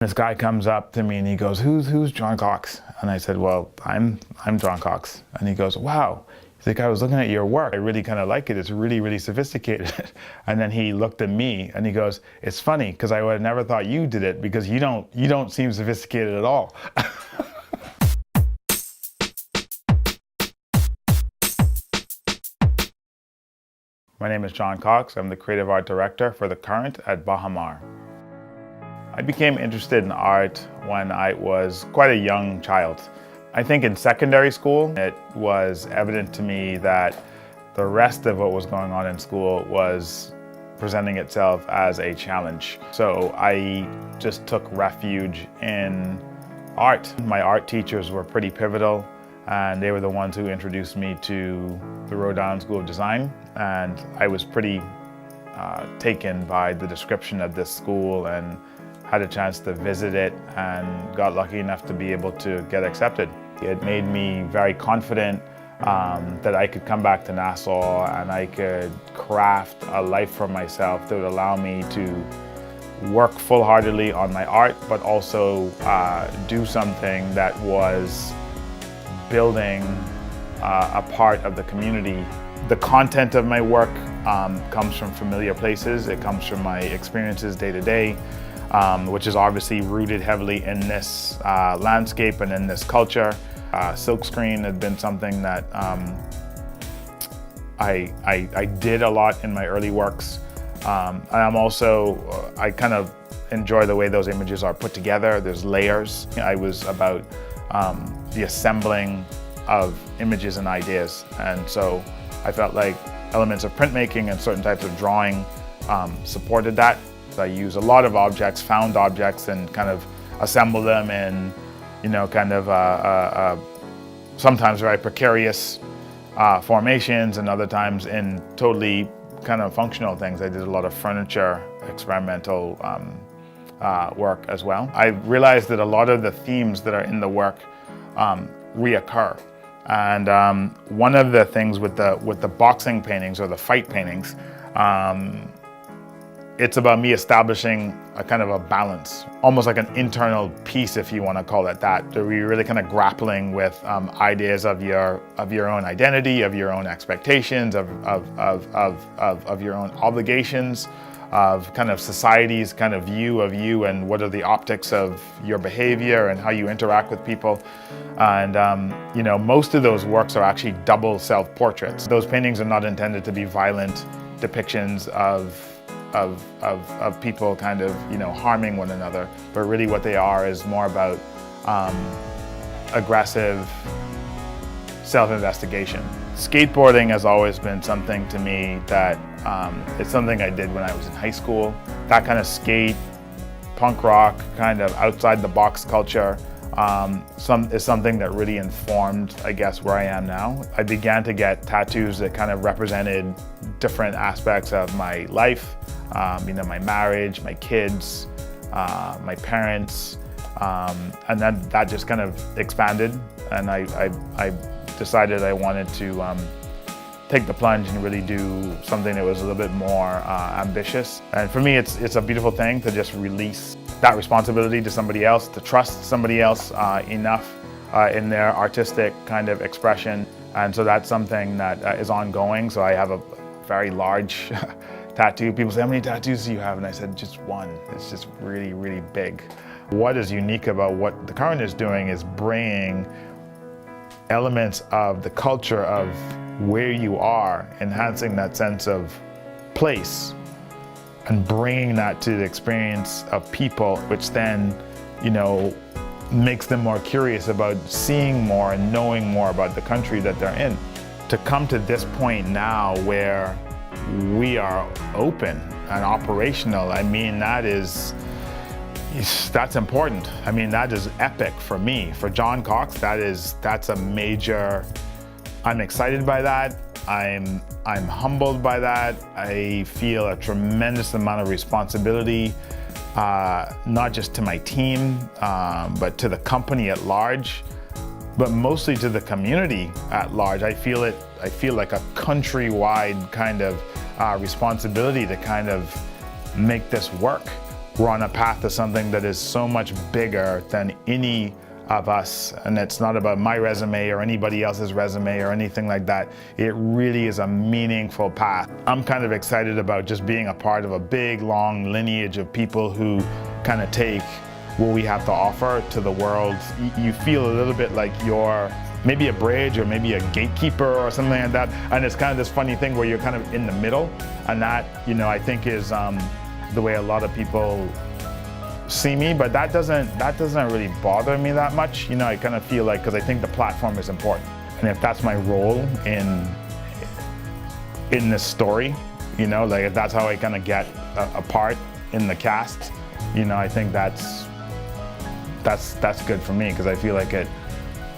This guy comes up to me and he goes, who's John Cox? And I said, well, I'm John Cox. And he goes, wow. He's like, I was looking at your work. I really kind of like it. It's really, really sophisticated. And then he looked at me and he goes, it's funny because I would have never thought you did it because you don't seem sophisticated at all. My name is John Cox. I'm the creative art director for The Current at Baha Mar. I became interested in art when I was quite a young child. I think in secondary school, it was evident to me that the rest of what was going on in school was presenting itself as a challenge. So I just took refuge in art. My art teachers were pretty pivotal, and they were the ones who introduced me to the Rhode Island School of Design. And I was pretty taken by the description of this school and had a chance to visit it and got lucky enough to be able to get accepted. It made me very confident that I could come back to Nassau and I could craft a life for myself that would allow me to work full-heartedly on my art, but also do something that was building a part of the community. The content of my work comes from familiar places. It comes from my experiences day to day, which is obviously rooted heavily in this landscape and in this culture. Silkscreen had been something that I did a lot in my early works. And I kind of enjoy the way those images are put together. There's layers. I was about the assembling of images and ideas. And so I felt like elements of printmaking and certain types of drawing supported that. So I use a lot of objects, found objects, and kind of assemble them in, kind of sometimes very precarious formations, and other times in totally kind of functional things. I did a lot of furniture experimental work as well. I realized that a lot of the themes that are in the work reoccur. And one of the things with the boxing paintings or the fight paintings, it's about me establishing a kind of a balance, almost like an internal peace, if you want to call it that. So you're really kind of grappling with ideas of your own identity, of your own expectations, of your own obligations, of kind of society's kind of view of you, and what are the optics of your behavior and how you interact with people. And most of those works are actually double self-portraits. Those paintings are not intended to be violent depictions of people kind of harming one another, but really what they are is more about aggressive self-investigation. Skateboarding has always been something to me that it's something I did when I was in high school. That kind of skate, punk rock, kind of outside the box culture is something that really informed, I guess, where I am now. I began to get tattoos that kind of represented different aspects of my life, my marriage, my kids, my parents, and then that just kind of expanded, and I decided I wanted to take the plunge and really do something that was a little bit more ambitious. And for me, it's a beautiful thing to just release that responsibility to somebody else, to trust somebody else enough in their artistic kind of expression. And so that's something that is ongoing. So I have a very large tattoo. People say, how many tattoos do you have? And I said, just one. It's just really, really big. What is unique about what The Current is doing is bringing elements of the culture of where you are, enhancing that sense of place, and bringing that to the experience of people, which then, makes them more curious about seeing more and knowing more about the country that they're in. To come to this point now where we are open and operational, that's important. That is epic for me. For John Cox, that's a major. I'm excited by that. I'm humbled by that. I feel a tremendous amount of responsibility, not just to my team, but to the company at large, but mostly to the community at large. I feel like a countrywide kind of responsibility to kind of make this work. we're on a path to something that is so much bigger than any of us, and it's not about my resume or anybody else's resume or anything like that. It really is a meaningful path. I'm kind of excited about just being a part of a big, long lineage of people who kind of take what we have to offer to the world. You feel a little bit like you're maybe a bridge or maybe a gatekeeper or something like that, and it's kind of this funny thing where you're kind of in the middle, and that, you know, I think is the way a lot of people see me, but that doesn't really bother me that much. You know, I kind of feel like, because I think the platform is important, and if that's my role in this story, you know, like if that's how I kind of get a part in the cast, you know, I think that's good for me, because I feel like it,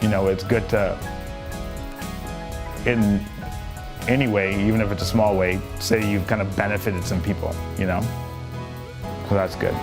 you know, it's good to, in any way, even if it's a small way, say you've kind of benefited some people, you know, so that's good.